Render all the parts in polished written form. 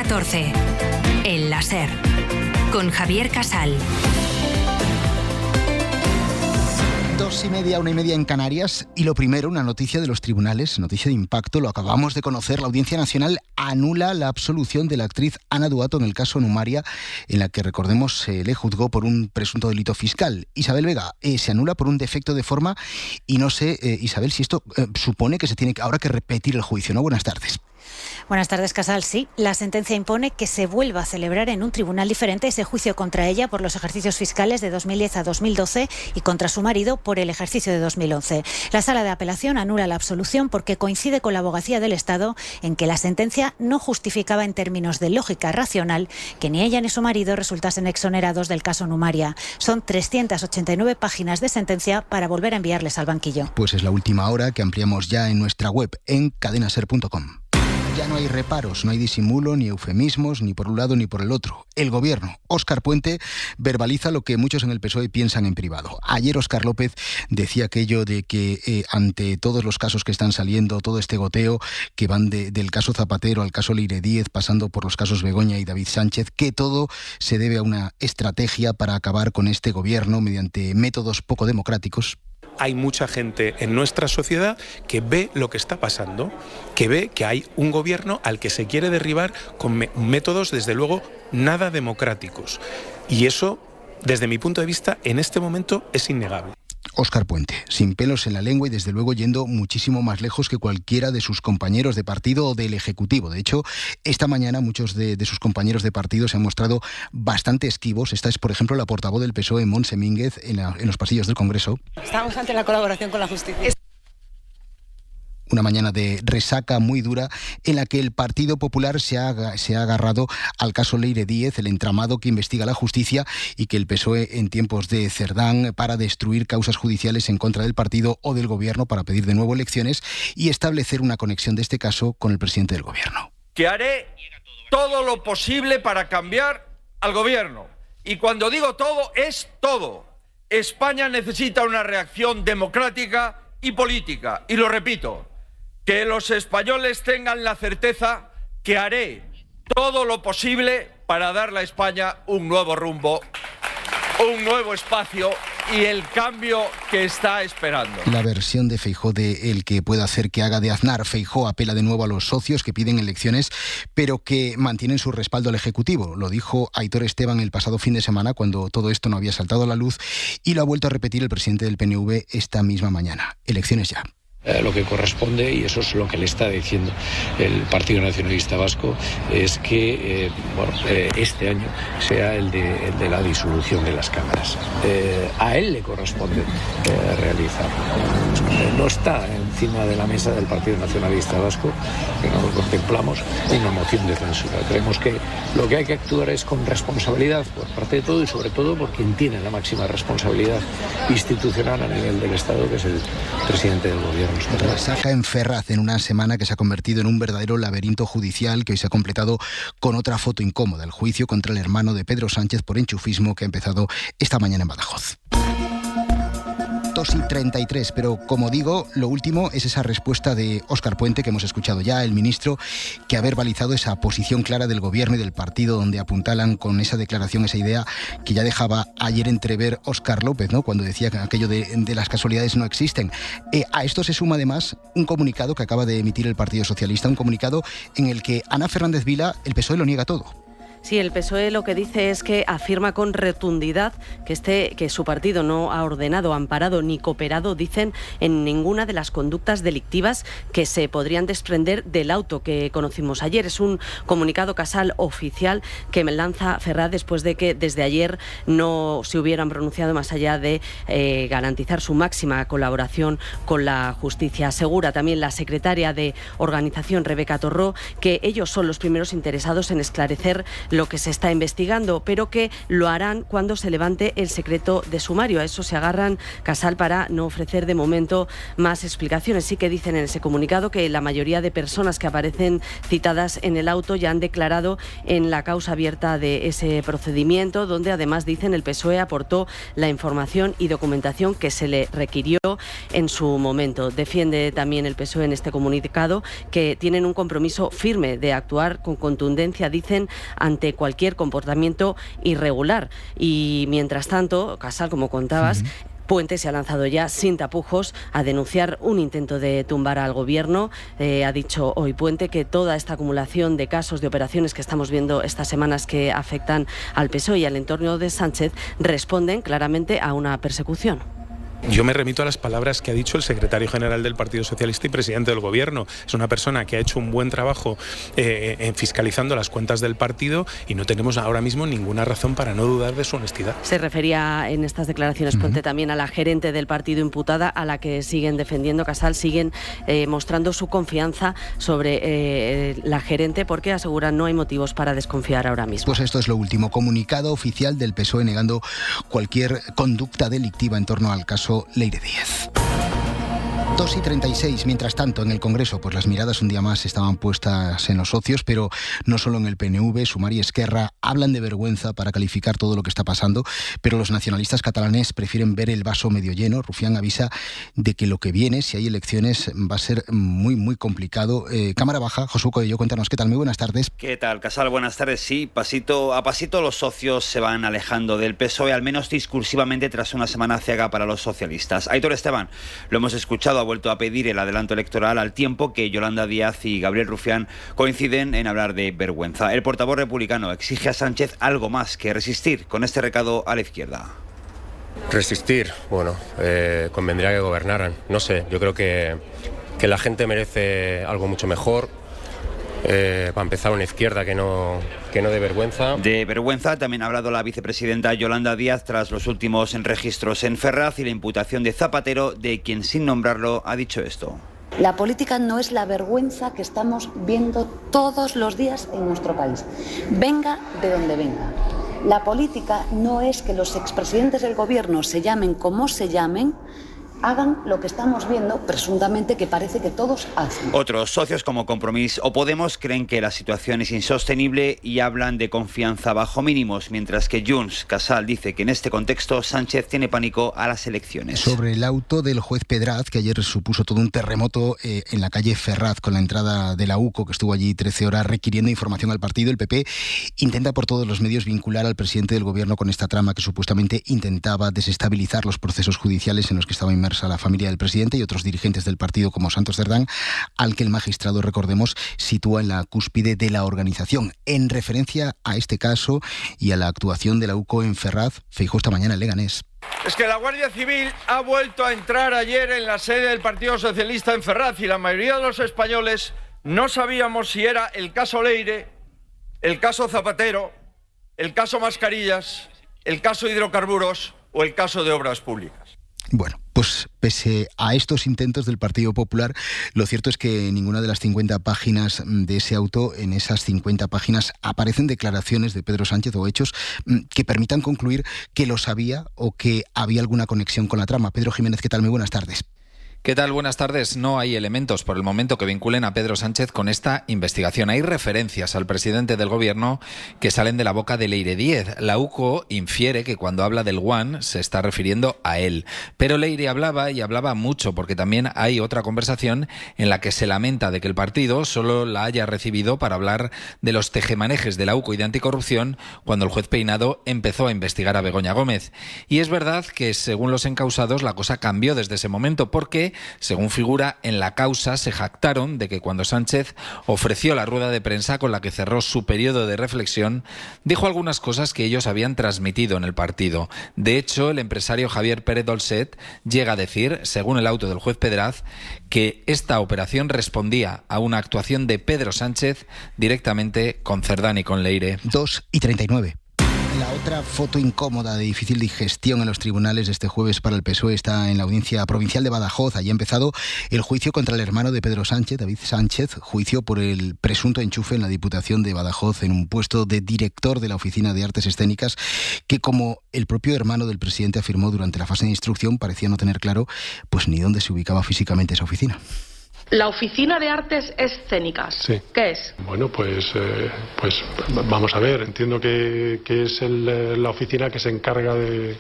14. El láser. Con Javier Casal. 2:30, 1:30 en Canarias. Y lo primero, una noticia de los tribunales, noticia de impacto, lo acabamos de conocer. La Audiencia Nacional anula la absolución de la actriz Ana Duato en el caso Numaria, en la que, recordemos, se le juzgó por un presunto delito fiscal. Isabel Vega, se anula por un defecto de forma y no sé, Isabel, si esto supone que se tiene ahora que repetir el juicio, ¿no? Buenas tardes. Buenas tardes, Casal. Sí, la sentencia impone que se vuelva a celebrar en un tribunal diferente ese juicio contra ella por los ejercicios fiscales de 2010 a 2012 y contra su marido por el ejercicio de 2011. La Sala de Apelación anula la absolución porque coincide con la Abogacía del Estado en que la sentencia no justificaba en términos de lógica racional que ni ella ni su marido resultasen exonerados del caso Numaria. Son 389 páginas de sentencia para volver a enviarles al banquillo. Pues es la última hora que ampliamos ya en nuestra web en cadenaser.com. Ya no hay reparos, no hay disimulo, ni eufemismos, ni por un lado ni por el otro. El gobierno, Óscar Puente, verbaliza lo que muchos en el PSOE piensan en privado. Ayer Óscar López decía aquello de que ante todos los casos que están saliendo, todo este goteo que van del caso Zapatero al caso Leire Díez, pasando por los casos Begoña y David Sánchez, que todo se debe a una estrategia para acabar con este gobierno mediante métodos poco democráticos. Hay mucha gente en nuestra sociedad que ve lo que está pasando, que ve que hay un gobierno al que se quiere derribar con métodos, desde luego, nada democráticos. Y eso, desde mi punto de vista, en este momento es innegable. Óscar Puente, sin pelos en la lengua y desde luego yendo muchísimo más lejos que cualquiera de sus compañeros de partido o del Ejecutivo. De hecho, esta mañana muchos de sus compañeros de partido se han mostrado bastante esquivos. Esta es, por ejemplo, la portavoz del PSOE, Montse Mínguez, en los pasillos del Congreso. Estamos ante la colaboración con la justicia. Una mañana de resaca muy dura en la que el Partido Popular se ha agarrado al caso Leire Díez, el entramado que investiga la justicia, y que el PSOE en tiempos de Cerdán para destruir causas judiciales en contra del partido o del gobierno para pedir de nuevo elecciones y establecer una conexión de este caso con el presidente del gobierno. Que haré todo lo posible para cambiar al gobierno. Y cuando digo todo, es todo. España necesita una reacción democrática y política. Y lo repito, que los españoles tengan la certeza que haré todo lo posible para darle a España un nuevo rumbo, un nuevo espacio y el cambio que está esperando. La versión de Feijóo de el que pueda hacer que haga de Aznar. Feijóo apela de nuevo a los socios que piden elecciones, pero que mantienen su respaldo al Ejecutivo. Lo dijo Aitor Esteban el pasado fin de semana, cuando todo esto no había saltado a la luz, y lo ha vuelto a repetir el presidente del PNV esta misma mañana. Elecciones ya. Lo que corresponde, y eso es lo que le está diciendo el Partido Nacionalista Vasco, es que este año sea el de la disolución de las cámaras. A él le corresponde realizarlo. No está encima de la mesa del Partido Nacionalista Vasco, que no lo contemplamos, una moción de censura. Creemos que lo que hay que actuar es con responsabilidad por parte de todo y sobre todo por quien tiene la máxima responsabilidad institucional a nivel del Estado, que es el presidente del gobierno. Resaca en Ferraz en una semana que se ha convertido en un verdadero laberinto judicial, que hoy se ha completado con otra foto incómoda: el juicio contra el hermano de Pedro Sánchez por enchufismo, que ha empezado esta mañana en Badajoz. 2:33, pero como digo, lo último es esa respuesta de Óscar Puente que hemos escuchado ya, el ministro, que ha verbalizado esa posición clara del gobierno y del partido, donde apuntalan con esa declaración, esa idea que ya dejaba ayer entrever Óscar López, ¿no?, cuando decía que aquello de las casualidades no existen. A esto se suma además un comunicado que acaba de emitir el Partido Socialista, un comunicado en el que Ana Fernández Vila, el PSOE, lo niega todo. Sí, el PSOE lo que dice es que afirma con rotundidad que su partido no ha ordenado, amparado ni cooperado, dicen, en ninguna de las conductas delictivas que se podrían desprender del auto que conocimos ayer. Es un comunicado, Casal, oficial que me lanza Ferraz después de que desde ayer no se hubieran pronunciado más allá de garantizar su máxima colaboración con la justicia. Asegura también la secretaria de organización, Rebeca Torró, que ellos son los primeros interesados en esclarecer lo que se está investigando, pero que lo harán cuando se levante el secreto de sumario. A eso se agarran Casal para no ofrecer de momento más explicaciones. Sí que dicen en ese comunicado que la mayoría de personas que aparecen citadas en el auto ya han declarado en la causa abierta de ese procedimiento, donde además dicen el PSOE aportó la información y documentación que se le requirió en su momento. Defiende también el PSOE en este comunicado que tienen un compromiso firme de actuar con contundencia, dicen, ante cualquier comportamiento irregular. Y mientras tanto, Casal, como contabas, Puente se ha lanzado ya sin tapujos a denunciar un intento de tumbar al Gobierno. Ha dicho hoy Puente que toda esta acumulación de casos, de operaciones que estamos viendo estas semanas que afectan al PSOE y al entorno de Sánchez responden claramente a una persecución. Yo me remito a las palabras que ha dicho el secretario general del Partido Socialista y presidente del Gobierno. Es una persona que ha hecho un buen trabajo fiscalizando las cuentas del partido y no tenemos ahora mismo ninguna razón para no dudar de su honestidad. Se refería en estas declaraciones Puente también a la gerente del partido imputada, a la que siguen defendiendo. Casal siguen mostrando su confianza sobre la gerente, porque aseguran no hay motivos para desconfiar ahora mismo. Pues esto es lo último. Comunicado oficial del PSOE negando cualquier conducta delictiva en torno al caso Leire Díez. 2:36. Mientras tanto, en el Congreso, pues las miradas un día más estaban puestas en los socios, pero no solo en el PNV. Sumar y Esquerra hablan de vergüenza para calificar todo lo que está pasando, pero los nacionalistas catalanes prefieren ver el vaso medio lleno. Rufián avisa de que lo que viene, si hay elecciones, va a ser muy, muy complicado. Cámara Baja, Josué Coello, cuéntanos qué tal. Muy buenas tardes. ¿Qué tal, Casal? Buenas tardes. Sí, pasito a pasito los socios se van alejando del PSOE, al menos discursivamente, tras una semana ciega para los socialistas. Aitor Esteban, lo hemos escuchado, ha vuelto a pedir el adelanto electoral, al tiempo que Yolanda Díaz y Gabriel Rufián coinciden en hablar de vergüenza. El portavoz republicano exige a Sánchez algo más que resistir, con este recado a la izquierda. Resistir, bueno, convendría que gobernaran. No sé, yo creo que la gente merece algo mucho mejor. Para empezar, una izquierda que no dé vergüenza. De vergüenza también ha hablado la vicepresidenta Yolanda Díaz tras los últimos registros en Ferraz y la imputación de Zapatero, de quien, sin nombrarlo, ha dicho esto. La política no es la vergüenza que estamos viendo todos los días en nuestro país, venga de donde venga. La política no es que los expresidentes del gobierno se llamen como se llamen, hagan lo que estamos viendo, presuntamente, que parece que todos hacen. Otros socios como Compromís o Podemos creen que la situación es insostenible y hablan de confianza bajo mínimos, mientras que Junts, Casal, dice que en este contexto Sánchez tiene pánico a las elecciones. Sobre el auto del juez Pedraz, que ayer supuso todo un terremoto en la calle Ferraz con la entrada de la UCO, que estuvo allí 13 horas requiriendo información al partido, el PP intenta por todos los medios vincular al presidente del gobierno con esta trama que supuestamente intentaba desestabilizar los procesos judiciales en los que estaba inmersa la familia del presidente y otros dirigentes del partido como Santos Cerdán, al que el magistrado, recordemos, sitúa en la cúspide de la organización. En referencia a este caso y a la actuación de la UCO en Ferraz, Feijóo esta mañana en Leganés. Es que la Guardia Civil ha vuelto a entrar ayer en la sede del Partido Socialista en Ferraz y la mayoría de los españoles no sabíamos si era el caso Leire, el caso Zapatero, el caso Mascarillas, el caso Hidrocarburos o el caso de Obras Públicas. Bueno, pues pese a estos intentos del Partido Popular, lo cierto es que en ninguna de las 50 páginas de ese auto, en esas 50 páginas, aparecen declaraciones de Pedro Sánchez o hechos que permitan concluir que lo sabía o que había alguna conexión con la trama. Pedro Jiménez, ¿qué tal? Muy buenas tardes. ¿Qué tal? Buenas tardes. No hay elementos por el momento que vinculen a Pedro Sánchez con esta investigación. Hay referencias al presidente del gobierno que salen de la boca de Leire Díez. La UCO infiere que cuando habla del One se está refiriendo a él. Pero Leire hablaba y hablaba mucho, porque también hay otra conversación en la que se lamenta de que el partido solo la haya recibido para hablar de los tejemanejes de la UCO y de anticorrupción cuando el juez Peinado empezó a investigar a Begoña Gómez. Y es verdad que, según los encausados, la cosa cambió desde ese momento, porque según figura en la causa, se jactaron de que cuando Sánchez ofreció la rueda de prensa con la que cerró su periodo de reflexión, dijo algunas cosas que ellos habían transmitido en el partido. De hecho, el empresario Javier Pérez Dolcet llega a decir, según el auto del juez Pedraz, que esta operación respondía a una actuación de Pedro Sánchez directamente con Cerdán y con Leire. 2:39. La otra foto incómoda de difícil digestión en los tribunales de este jueves para el PSOE está en la Audiencia Provincial de Badajoz. Allí ha empezado el juicio contra el hermano de Pedro Sánchez, David Sánchez, juicio por el presunto enchufe en la Diputación de Badajoz en un puesto de director de la Oficina de Artes Escénicas, que, como el propio hermano del presidente afirmó durante la fase de instrucción, parecía no tener claro pues ni dónde se ubicaba físicamente esa oficina. La Oficina de Artes Escénicas, sí. ¿Qué es? Bueno, pues vamos a ver, entiendo que es la oficina que se encarga de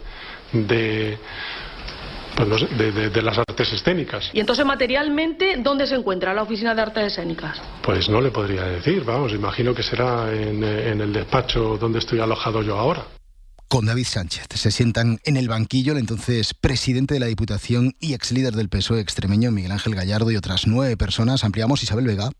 las artes escénicas. Y entonces, materialmente, ¿dónde se encuentra la Oficina de Artes Escénicas? Pues no le podría decir, vamos, imagino que será en el despacho donde estoy alojado yo ahora. Con David Sánchez se sientan en el banquillo el entonces presidente de la Diputación y ex líder del PSOE extremeño, Miguel Ángel Gallardo, y otras 9 personas. Ampliamos, Isabel Vega.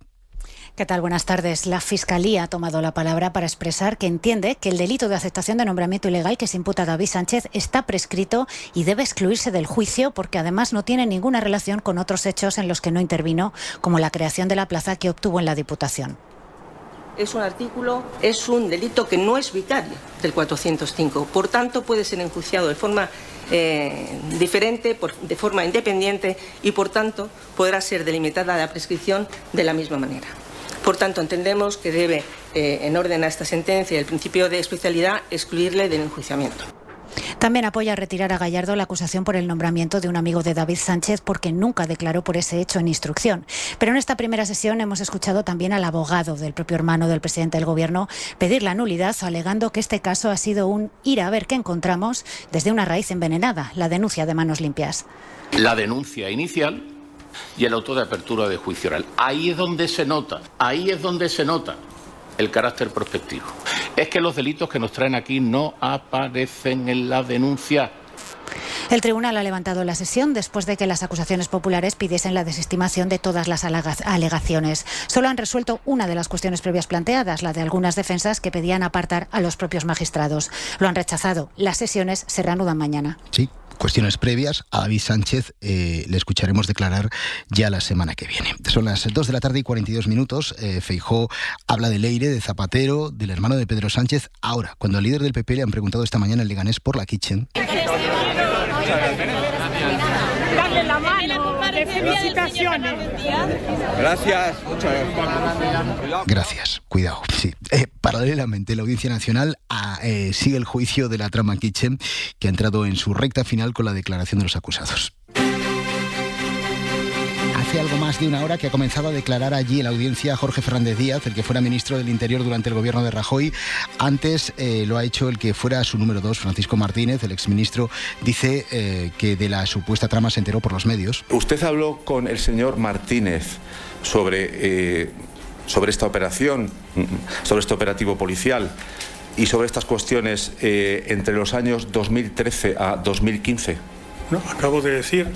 ¿Qué tal? Buenas tardes. La Fiscalía ha tomado la palabra para expresar que entiende que el delito de aceptación de nombramiento ilegal que se imputa a David Sánchez está prescrito y debe excluirse del juicio porque además no tiene ninguna relación con otros hechos en los que no intervino, como la creación de la plaza que obtuvo en la Diputación. Es un artículo, es un delito que no es vicario del 405. Por tanto, puede ser enjuiciado de forma diferente, de forma independiente, y por tanto podrá ser delimitada la prescripción de la misma manera. Por tanto, entendemos que debe, en orden a esta sentencia, el principio de especialidad, excluirle del enjuiciamiento. También apoya retirar a Gallardo la acusación por el nombramiento de un amigo de David Sánchez porque nunca declaró por ese hecho en instrucción. Pero en esta primera sesión hemos escuchado también al abogado del propio hermano del presidente del Gobierno pedir la nulidad, alegando que este caso ha sido un ir a ver qué encontramos desde una raíz envenenada, la denuncia de Manos Limpias. La denuncia inicial y el auto de apertura de juicio oral. Ahí es donde se nota el carácter prospectivo. Es que los delitos que nos traen aquí no aparecen en la denuncia. El tribunal ha levantado la sesión después de que las acusaciones populares pidiesen la desestimación de todas las alegaciones. Solo han resuelto una de las cuestiones previas planteadas, la de algunas defensas que pedían apartar a los propios magistrados. Lo han rechazado. Las sesiones se reanudan mañana. Sí. Cuestiones previas a David Sánchez le escucharemos declarar ya la semana que viene. Son las 2:42 PM. Feijóo habla de Leire, de Zapatero, del hermano de Pedro Sánchez. Ahora, cuando al líder del PP le han preguntado esta mañana en Leganés por la Kitchen. Darle la mano, de felicitaciones. Gracias. Gracias, cuidado. Sí. Paralelamente, la Audiencia Nacional sigue el juicio de la trama Kitchen, que ha entrado en su recta final con la declaración de los acusados. Hace algo más de una hora que ha comenzado a declarar allí en la audiencia Jorge Fernández Díaz, el que fuera ministro del Interior durante el gobierno de Rajoy. Antes lo ha hecho el que fuera su número 2, Francisco Martínez, el exministro. Dice que de la supuesta trama se enteró por los medios. Usted habló con el señor Martínez sobre esta operación, sobre este operativo policial y sobre estas cuestiones entre los años 2013 a 2015. No, acabo de decir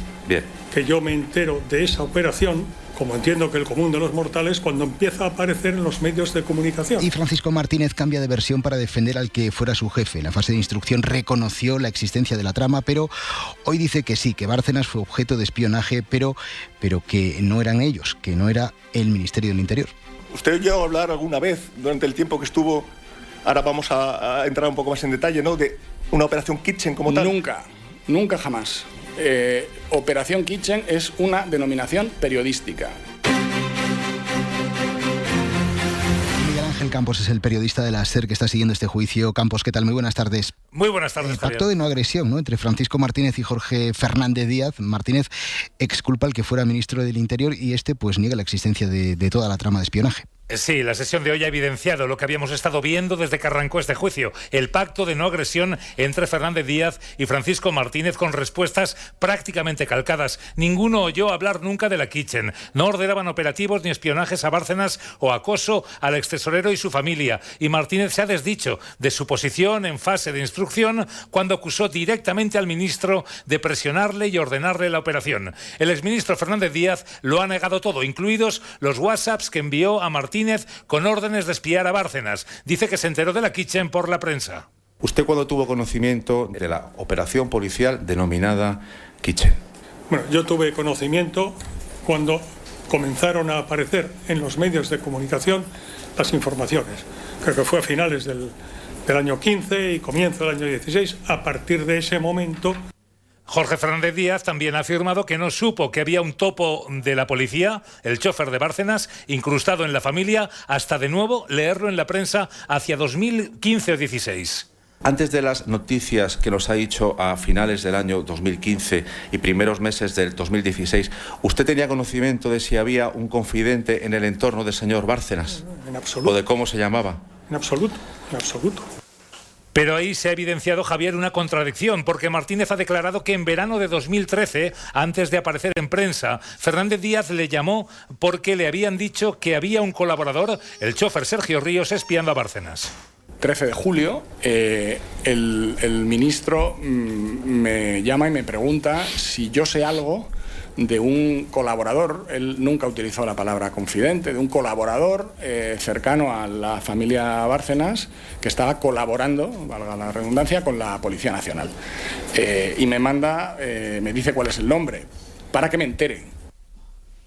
que yo me entero de esa operación, como entiendo que el común de los mortales, cuando empieza a aparecer en los medios de comunicación. Y Francisco Martínez cambia de versión para defender al que fuera su jefe. En la fase de instrucción reconoció la existencia de la trama, pero hoy dice que sí, que Bárcenas fue objeto de espionaje, pero que no eran ellos, que no era el Ministerio del Interior. ¿Usted llegó a hablar alguna vez durante el tiempo que estuvo, ahora vamos a entrar un poco más en detalle, ¿no?, de una operación Kitchen como tal? Nunca jamás. Operación Kitchen es una denominación periodística. Miguel Ángel Campos es el periodista de la SER que está siguiendo este juicio. Campos, ¿qué tal? Muy buenas tardes. Muy buenas tardes, Javier. Pacto de no agresión, ¿no?, entre Francisco Martínez y Jorge Fernández Díaz. Martínez exculpa al que fuera ministro del Interior y pues niega la existencia de toda la trama de espionaje. Sí, la sesión de hoy ha evidenciado lo que habíamos estado viendo desde que arrancó este juicio, el pacto de no agresión entre Fernández Díaz y Francisco Martínez, con respuestas prácticamente calcadas. Ninguno oyó hablar nunca de la Kitchen, no ordenaban operativos ni espionajes a Bárcenas o acoso al extesorero y su familia, y Martínez se ha desdicho de su posición en fase de instrucción cuando acusó directamente al ministro de presionarle y ordenarle la operación. El exministro Fernández Díaz lo ha negado todo, incluidos los WhatsApps que envió a Martínez con órdenes de espiar a Bárcenas. Dice que se enteró de la Kitchen por la prensa. ¿Usted cuándo tuvo conocimiento de la operación policial denominada Kitchen? Bueno, yo tuve conocimiento cuando comenzaron a aparecer en los medios de comunicación las informaciones. Creo que fue a finales del del año 15 y comienzo del año 16. A partir de ese momento... Jorge Fernández Díaz también ha afirmado que no supo que había un topo de la policía, el chofer de Bárcenas, incrustado en la familia, hasta de nuevo leerlo en la prensa hacia 2015 o 16. Antes de las noticias que nos ha dicho a finales del año 2015 y primeros meses del 2016, ¿usted tenía conocimiento de si había un confidente en el entorno del señor Bárcenas? En absoluto. ¿O de cómo se llamaba? En absoluto, en absoluto. Pero ahí se ha evidenciado, Javier, una contradicción, porque Martínez ha declarado que en verano de 2013, antes de aparecer en prensa, Fernández Díaz le llamó porque le habían dicho que había un colaborador, el chofer Sergio Ríos, espiando a Bárcenas. 13 de julio, el ministro me llama y me pregunta si yo sé algo de un colaborador, él nunca utilizó la palabra confidente, de un colaborador cercano a la familia Bárcenas que estaba colaborando, valga la redundancia, con la Policía Nacional. Y me manda, me dice cuál es el nombre, para que me entere.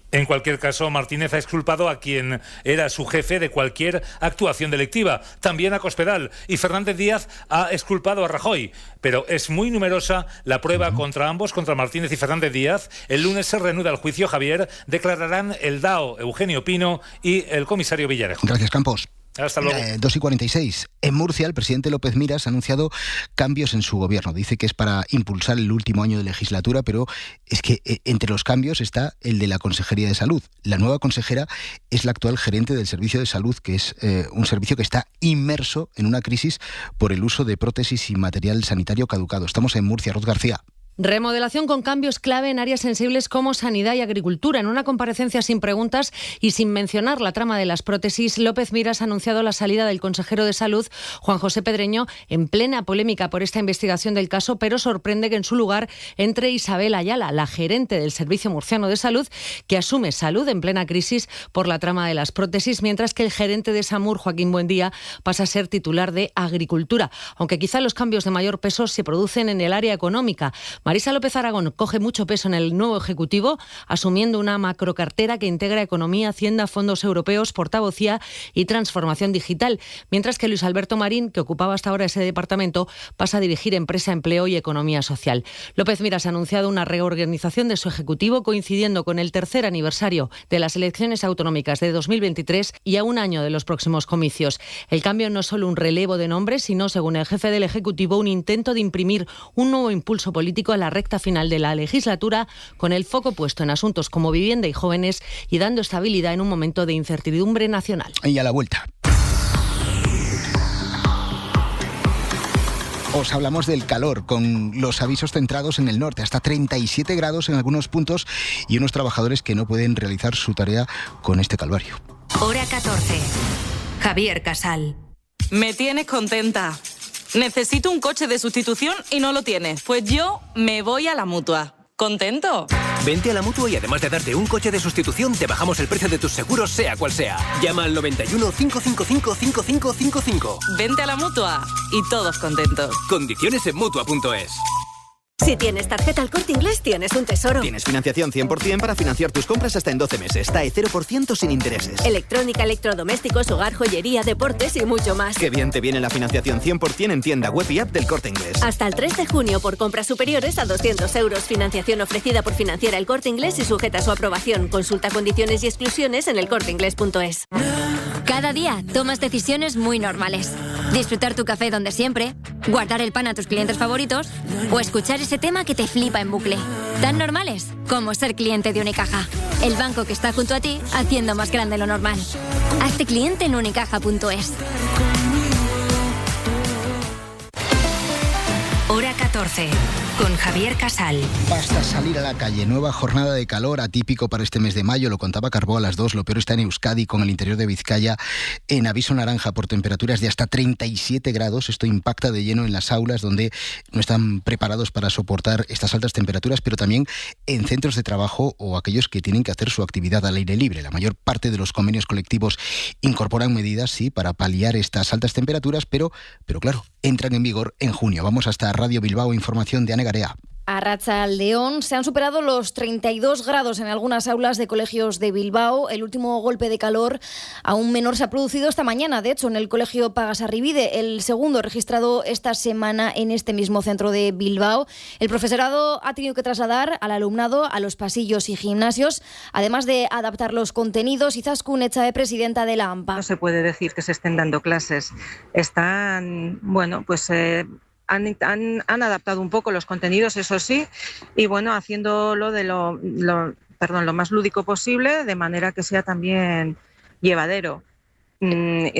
En cualquier caso, Martínez ha exculpado a quien era su jefe de cualquier actuación delictiva, también a Cospedal, y Fernández Díaz ha exculpado a Rajoy. Pero es muy numerosa la prueba contra ambos, contra Martínez y Fernández Díaz. El lunes se reanuda el juicio, Javier. Declararán el DAO Eugenio Pino y el comisario Villarejo. Gracias, Campos. Hasta luego. 2:46. En Murcia, el presidente López Miras ha anunciado cambios en su gobierno. Dice que es para impulsar el último año de legislatura, pero es que entre los cambios está el de la Consejería de Salud. La nueva consejera es la actual gerente del Servicio de Salud, que es un servicio que está inmerso en una crisis por el uso de prótesis y material sanitario caducado. Estamos en Murcia. Ruth García. Remodelación con cambios clave en áreas sensibles como sanidad y agricultura. En una comparecencia sin preguntas y sin mencionar la trama de las prótesis, López Miras ha anunciado la salida del consejero de Salud, Juan José Pedreño, en plena polémica por esta investigación del caso, pero sorprende que en su lugar entre Isabel Ayala, la gerente del Servicio Murciano de Salud, que asume salud en plena crisis por la trama de las prótesis, mientras que el gerente de SAMUR, Joaquín Buendía, pasa a ser titular de Agricultura, aunque quizá los cambios de mayor peso se producen en el área económica. Marisa López Aragón coge mucho peso en el nuevo Ejecutivo, asumiendo una macrocartera que integra economía, hacienda, fondos europeos, portavocía y transformación digital, mientras que Luis Alberto Marín, que ocupaba hasta ahora ese departamento, pasa a dirigir empresa, empleo y economía social. López Miras ha anunciado una reorganización de su Ejecutivo coincidiendo con el tercer aniversario de las elecciones autonómicas de 2023 y a un año de los próximos comicios. El cambio no es solo un relevo de nombres, sino, según el jefe del Ejecutivo, un intento de imprimir un nuevo impulso político a la recta final de la legislatura, con el foco puesto en asuntos como vivienda y jóvenes y dando estabilidad en un momento de incertidumbre nacional. Y a la vuelta. Os hablamos del calor, con los avisos centrados en el norte, hasta 37 grados en algunos puntos y unos trabajadores que no pueden realizar su tarea con este calvario. Hora 14. Javier Casal. Me tienes contenta. Necesito un coche de sustitución y no lo tienes. Pues yo me voy a la Mutua. ¿Contento? Vente a la Mutua y además de darte un coche de sustitución, te bajamos el precio de tus seguros, sea cual sea. Llama al 91 555 5555. Vente a la Mutua y todos contentos. Condiciones en Mutua.es. Si tienes tarjeta El Corte Inglés, tienes un tesoro. Tienes financiación 100% para financiar tus compras hasta en 12 meses. TAE 0% sin intereses. Electrónica, electrodomésticos, hogar, joyería, deportes y mucho más. Qué bien te viene la financiación 100% en tienda web y app del Corte Inglés. Hasta el 3 de junio por compras superiores a 200 euros. Financiación ofrecida por Financiera El Corte Inglés y sujeta a su aprobación. Consulta condiciones y exclusiones en elcorteinglés.es. Cada día tomas decisiones muy normales. Disfrutar tu café donde siempre, guardar el pan a tus clientes favoritos o escuchar ese tema que te flipa en bucle. Tan normales como ser cliente de Unicaja. El banco que está junto a ti haciendo más grande lo normal. Hazte cliente en unicaja.es. Hora 14. Con Javier Casal. Basta salir a la calle. Nueva jornada de calor atípico para este mes de mayo. Lo contaba Carbó a las 2. Lo peor está en Euskadi, con el interior de Vizcaya en aviso naranja por temperaturas de hasta 37 grados. Esto impacta de lleno en las aulas, donde no están preparados para soportar estas altas temperaturas, pero también en centros de trabajo o aquellos que tienen que hacer su actividad al aire libre. La mayor parte de los convenios colectivos incorporan medidas, sí, para paliar estas altas temperaturas, pero claro, entran en vigor en junio. Vamos hasta Radio Bilbao, información de Ana Garea. Arratsaldeón. Se han superado los 32 grados en algunas aulas de colegios de Bilbao. El último golpe de calor aún menor se ha producido esta mañana, de hecho, en el colegio Pagasarribide, el segundo registrado esta semana en este mismo centro de Bilbao. El profesorado ha tenido que trasladar al alumnado a los pasillos y gimnasios, además de adaptar los contenidos. Izaskun Etxabe, presidenta de la AMPA. No se puede decir que se estén dando clases. Están, han adaptado un poco los contenidos, eso sí, y haciéndolo de lo más lúdico posible, de manera que sea también llevadero.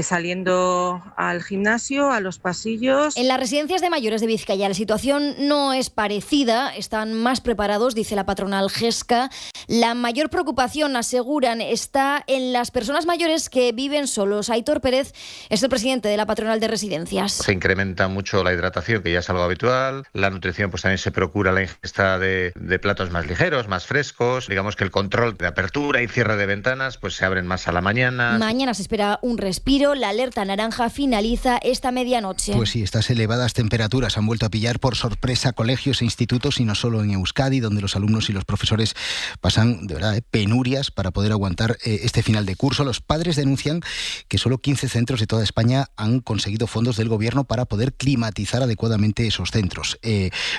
Saliendo al gimnasio, a los pasillos. En las residencias de mayores de Vizcaya la situación no es parecida, están más preparados, dice la patronal Gesca. La mayor preocupación, aseguran, está en las personas mayores que viven solos. Aitor Pérez es el presidente de la patronal de residencias. Se incrementa mucho la hidratación, que ya es algo habitual. La nutrición, pues también se procura la ingesta de platos más ligeros, más frescos. Digamos que el control de apertura y cierre de ventanas pues se abren más a la mañana. Mañana se espera un respiro. La alerta naranja finaliza esta medianoche. Pues sí, estas elevadas temperaturas han vuelto a pillar por sorpresa colegios e institutos, y no solo en Euskadi, donde los alumnos y los profesores pasan de verdad penurias para poder aguantar este final de curso. Los padres denuncian que solo 15 centros de toda España han conseguido fondos del gobierno para poder climatizar adecuadamente esos centros.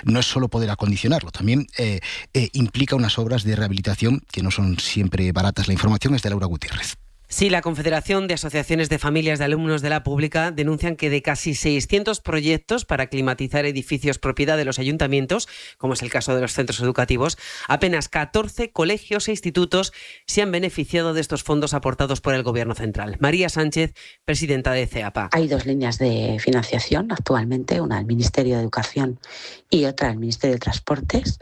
No es solo poder acondicionarlo, también implica unas obras de rehabilitación que no son siempre baratas. La información es de Laura Gutiérrez. Sí, la Confederación de Asociaciones de Familias de Alumnos de la Pública denuncian que de casi 600 proyectos para climatizar edificios propiedad de los ayuntamientos, como es el caso de los centros educativos, apenas 14 colegios e institutos se han beneficiado de estos fondos aportados por el Gobierno central. María Sánchez, presidenta de CEAPA. Hay dos líneas de financiación actualmente, una del Ministerio de Educación y otra del Ministerio de Transportes.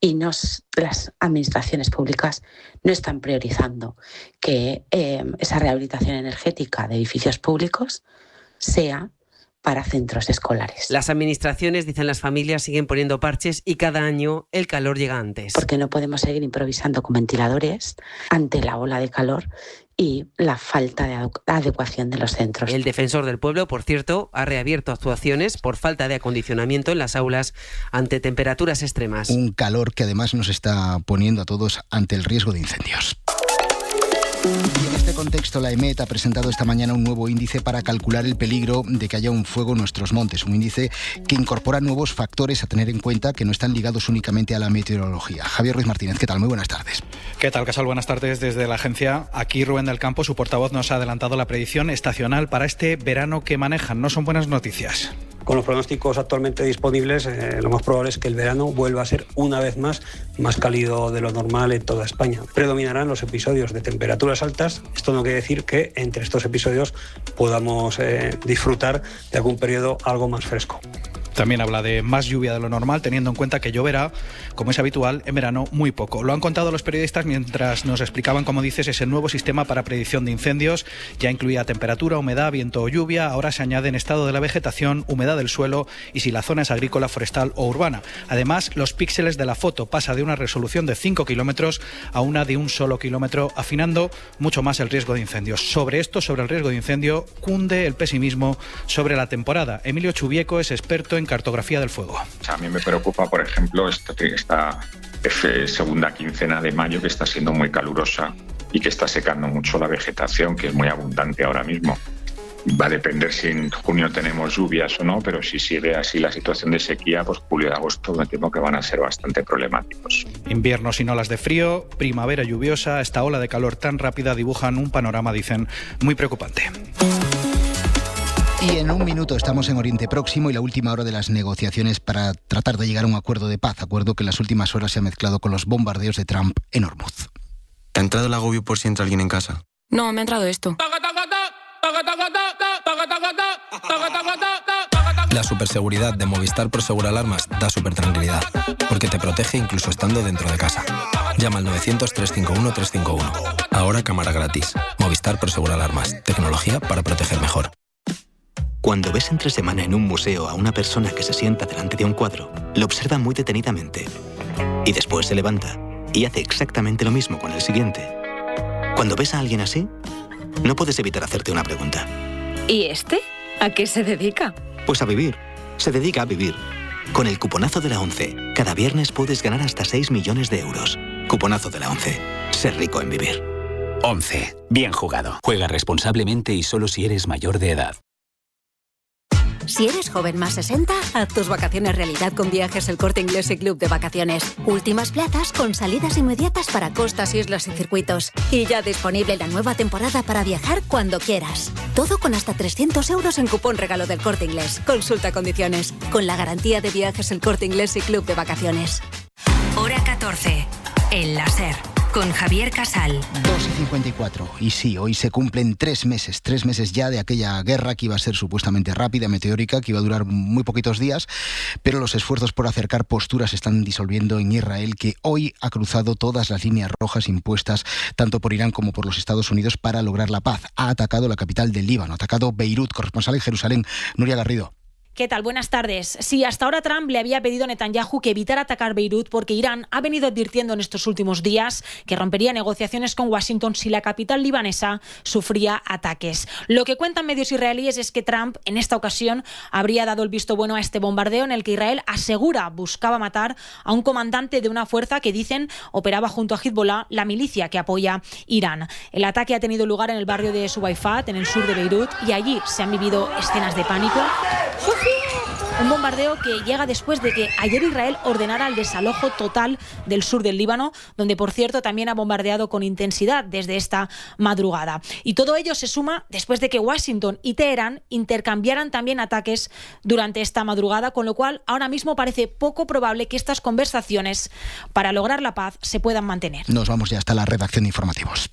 Y las administraciones públicas no están priorizando que esa rehabilitación energética de edificios públicos sea para centros escolares. Las administraciones, dicen las familias, siguen poniendo parches y cada año el calor llega antes. Porque no podemos seguir improvisando con ventiladores ante la ola de calor y la falta de adecuación de los centros. El Defensor del Pueblo, por cierto, ha reabierto actuaciones por falta de acondicionamiento en las aulas ante temperaturas extremas. Un calor que además nos está poniendo a todos ante el riesgo de incendios. Y en este contexto, la EMET ha presentado esta mañana un nuevo índice para calcular el peligro de que haya un fuego en nuestros montes. Un índice que incorpora nuevos factores a tener en cuenta que no están ligados únicamente a la meteorología. Javier Ruiz Martínez, ¿qué tal? Muy buenas tardes. ¿Qué tal, Casal? Buenas tardes desde la agencia. Aquí Rubén del Campo, su portavoz, nos ha adelantado la predicción estacional para este verano que manejan. No son buenas noticias. Con los pronósticos actualmente disponibles, lo más probable es que el verano vuelva a ser una vez más cálido de lo normal en toda España. Predominarán los episodios de temperaturas altas. Esto no quiere decir que entre estos episodios podamos disfrutar de algún periodo algo más fresco. También habla de más lluvia de lo normal, teniendo en cuenta que lloverá, como es habitual, en verano muy poco. Lo han contado los periodistas mientras nos explicaban, como dices, ese nuevo sistema para predicción de incendios. Ya incluía temperatura, humedad, viento o lluvia. Ahora se añaden estado de la vegetación, humedad del suelo y si la zona es agrícola, forestal o urbana. Además, los píxeles de la foto pasa de una resolución de 5 kilómetros a una de un solo kilómetro, afinando mucho más el riesgo de incendios. Sobre esto, sobre el riesgo de incendio, cunde el pesimismo sobre la temporada. Emilio Chubieco es experto en cartografía del fuego. A mí me preocupa, por ejemplo, esta segunda quincena de mayo, que está siendo muy calurosa y que está secando mucho la vegetación, que es muy abundante ahora mismo. Va a depender si en junio tenemos lluvias o no, pero si sigue así la situación de sequía, pues julio y agosto me temo que van a ser bastante problemáticos. Invierno sin olas de frío, primavera lluviosa, esta ola de calor tan rápida dibujan un panorama, dicen, muy preocupante. Y en un minuto estamos en Oriente Próximo y la última hora de las negociaciones para tratar de llegar a un acuerdo de paz, acuerdo que en las últimas horas se ha mezclado con los bombardeos de Trump en Hormuz. ¿Te ha entrado el agobio por si entra alguien en casa? No, me ha entrado esto. La superseguridad de Movistar Prosegur Alarmas da supertranquilidad, porque te protege incluso estando dentro de casa. Llama al 900-351-351. Ahora cámara gratis. Movistar Prosegur Alarmas. Tecnología para proteger mejor. Cuando ves entre semana en un museo a una persona que se sienta delante de un cuadro, lo observa muy detenidamente. Y después se levanta y hace exactamente lo mismo con el siguiente. Cuando ves a alguien así, no puedes evitar hacerte una pregunta. ¿Y este? ¿A qué se dedica? Pues a vivir. Se dedica a vivir. Con el cuponazo de la 11, cada viernes puedes ganar hasta 6 millones de euros. Cuponazo de la 11. Ser rico en vivir. 11. Bien jugado. Juega responsablemente y solo si eres mayor de edad. Si eres joven más 60, haz tus vacaciones realidad con Viajes El Corte Inglés y Club de Vacaciones. Últimas plazas con salidas inmediatas para costas, islas y circuitos. Y ya disponible la nueva temporada para viajar cuando quieras. Todo con hasta 300 euros en cupón regalo del Corte Inglés. Consulta condiciones. Con la garantía de Viajes El Corte Inglés y Club de Vacaciones. Hora 14. El láser. Con Javier Casal. 2:54. Y sí, hoy se cumplen 3 meses ya de aquella guerra que iba a ser supuestamente rápida, meteórica, que iba a durar muy poquitos días, pero los esfuerzos por acercar posturas se están disolviendo en Israel, que hoy ha cruzado todas las líneas rojas impuestas tanto por Irán como por los Estados Unidos para lograr la paz. Ha atacado la capital del Líbano, ha atacado Beirut. Corresponsal en Jerusalén, Nuria Garrido. ¿Qué tal? Buenas tardes. Sí, hasta ahora Trump le había pedido a Netanyahu que evitara atacar Beirut porque Irán ha venido advirtiendo en estos últimos días que rompería negociaciones con Washington si la capital libanesa sufría ataques. Lo que cuentan medios israelíes es que Trump en esta ocasión habría dado el visto bueno a este bombardeo en el que Israel asegura buscaba matar a un comandante de una fuerza que dicen operaba junto a Hezbollah, la milicia que apoya Irán. El ataque ha tenido lugar en el barrio de Subaifat, en el sur de Beirut, y allí se han vivido escenas de pánico. Un bombardeo que llega después de que ayer Israel ordenara el desalojo total del sur del Líbano, donde, por cierto, también ha bombardeado con intensidad desde esta madrugada. Y todo ello se suma después de que Washington y Teherán intercambiaran también ataques durante esta madrugada, con lo cual ahora mismo parece poco probable que estas conversaciones para lograr la paz se puedan mantener. Nos vamos ya hasta la redacción de informativos.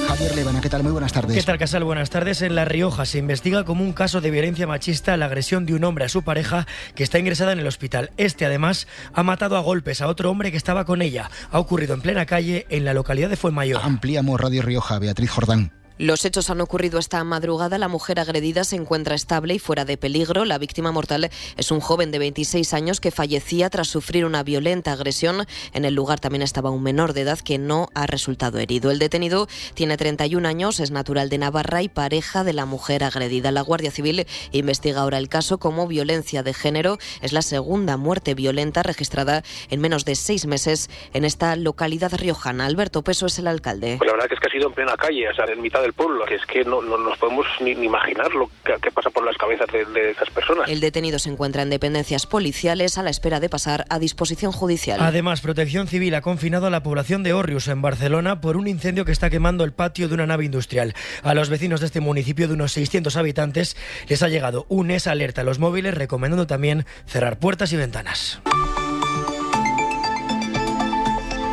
Javier Levana, ¿qué tal? Muy buenas tardes. ¿Qué tal, Casal? Buenas tardes. En La Rioja se investiga como un caso de violencia machista la agresión de un hombre a su pareja que está ingresada en el hospital. Este, además, ha matado a golpes a otro hombre que estaba con ella. Ha ocurrido en plena calle en la localidad de Fuenmayor. Ampliamos Radio Rioja, Beatriz Jordán. Los hechos han ocurrido esta madrugada. La mujer agredida se encuentra estable y fuera de peligro. La víctima mortal es un joven de 26 años que fallecía tras sufrir una violenta agresión. En el lugar también estaba un menor de edad que no ha resultado herido. El detenido tiene 31 años, es natural de Navarra y pareja de la mujer agredida. La Guardia Civil investiga ahora el caso como violencia de género. Es la segunda muerte violenta registrada en menos de 6 meses en esta localidad riojana. Alberto Peso es el alcalde. Pues la verdad que es que ha sido en plena calle, o sea, en mitad del pueblo, que es que no nos podemos ni imaginar lo que pasa por las cabezas de esas personas. El detenido se encuentra en dependencias policiales a la espera de pasar a disposición judicial. Además, Protección Civil ha confinado a la población de Òrrius, en Barcelona, por un incendio que está quemando el patio de una nave industrial. A los vecinos de este municipio de unos 600 habitantes les ha llegado un ES alerta a los móviles, recomendando también cerrar puertas y ventanas.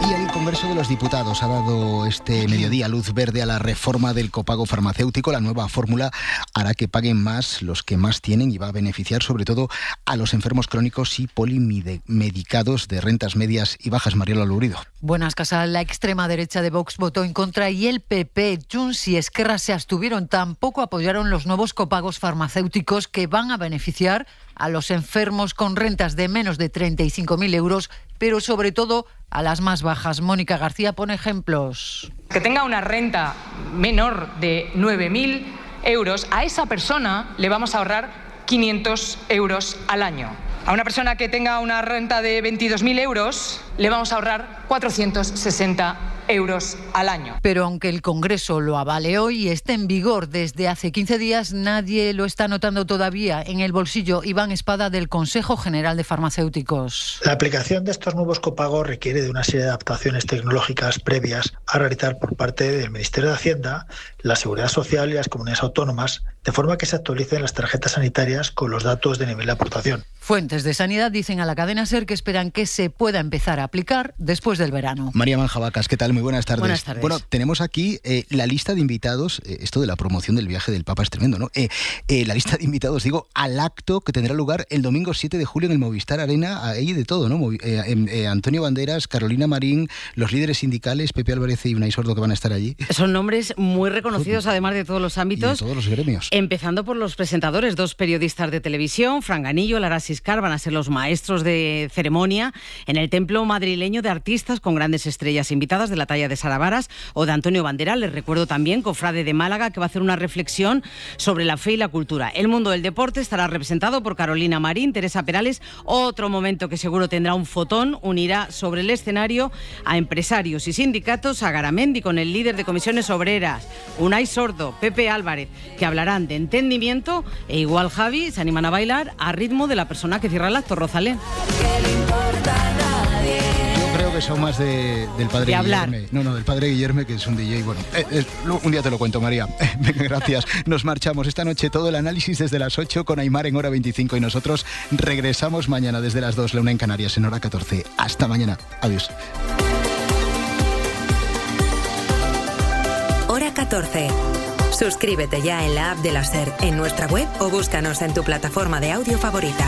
Y el Congreso de los Diputados ha dado este mediodía luz verde a la reforma del copago farmacéutico. La nueva fórmula hará que paguen más los que más tienen y va a beneficiar sobre todo a los enfermos crónicos y polimedicados de rentas medias y bajas. Mariela Lurido. Buenas, Casal. La extrema derecha de Vox votó en contra y el PP, Junts y Esquerra se abstuvieron. Tampoco apoyaron los nuevos copagos farmacéuticos que van a beneficiar a los enfermos con rentas de menos de 35.000 euros, pero sobre todo a las más bajas. Mónica García pone ejemplos. Que tenga una renta menor de 9.000 euros, a esa persona le vamos a ahorrar 500 euros al año. A una persona que tenga una renta de 22.000 euros le vamos a ahorrar 460 euros al año. Pero aunque el Congreso lo avale hoy y esté en vigor desde hace 15 días, nadie lo está notando todavía en el bolsillo. Iván Espada, del Consejo General de Farmacéuticos. La aplicación de estos nuevos copagos requiere de una serie de adaptaciones tecnológicas previas a realizar por parte del Ministerio de Hacienda, la Seguridad Social y las comunidades autónomas, de forma que se actualicen las tarjetas sanitarias con los datos de nivel de aportación. Fuentes de Sanidad dicen a la cadena SER que esperan que se pueda empezar a aplicar después del verano. María Manjabacas, ¿qué tal? Muy buenas tardes. Buenas tardes. Bueno, tenemos aquí la lista de invitados, esto de la promoción del viaje del Papa es tremendo, ¿no? La lista de invitados, digo, al acto que tendrá lugar el domingo 7 de julio en el Movistar Arena, ahí de todo, ¿no? Antonio Banderas, Carolina Marín, los líderes sindicales, Pepe Álvarez Pérez y Unai Sordo, que van a estar allí. Son nombres muy reconocidos, además de todos los ámbitos. Y de todos los gremios. Empezando por los presentadores, 2 periodistas de televisión, Fran Ganillo, Lara Siscar, van a ser los maestros de ceremonia en el templo madrileño de artistas con grandes estrellas invitadas de la talla de Sara Varas o de Antonio Bandera. Les recuerdo también, cofrade de Málaga, que va a hacer una reflexión sobre la fe y la cultura. El mundo del deporte estará representado por Carolina Marín, Teresa Perales. Otro momento que seguro tendrá un fotón unirá sobre el escenario a empresarios y sindicatos, a Garamendi con el líder de comisiones obreras, Unai Sordo, Pepe Álvarez, que hablarán de entendimiento, e igual Javi se animan a bailar a ritmo de la persona que cierra el acto, Rosalén. Yo creo que son más del padre Guillerme. No, del padre Guillerme, que es un DJ. Bueno, un día te lo cuento, María. Venga, gracias. Nos marchamos esta noche, todo el análisis desde las 8 con Aimar en hora 25 y nosotros regresamos mañana desde las 2, la 1 en Canarias en hora 14. Hasta mañana. Adiós. Hora 14. Suscríbete ya en la app de la SER, en nuestra web o búscanos en tu plataforma de audio favorita.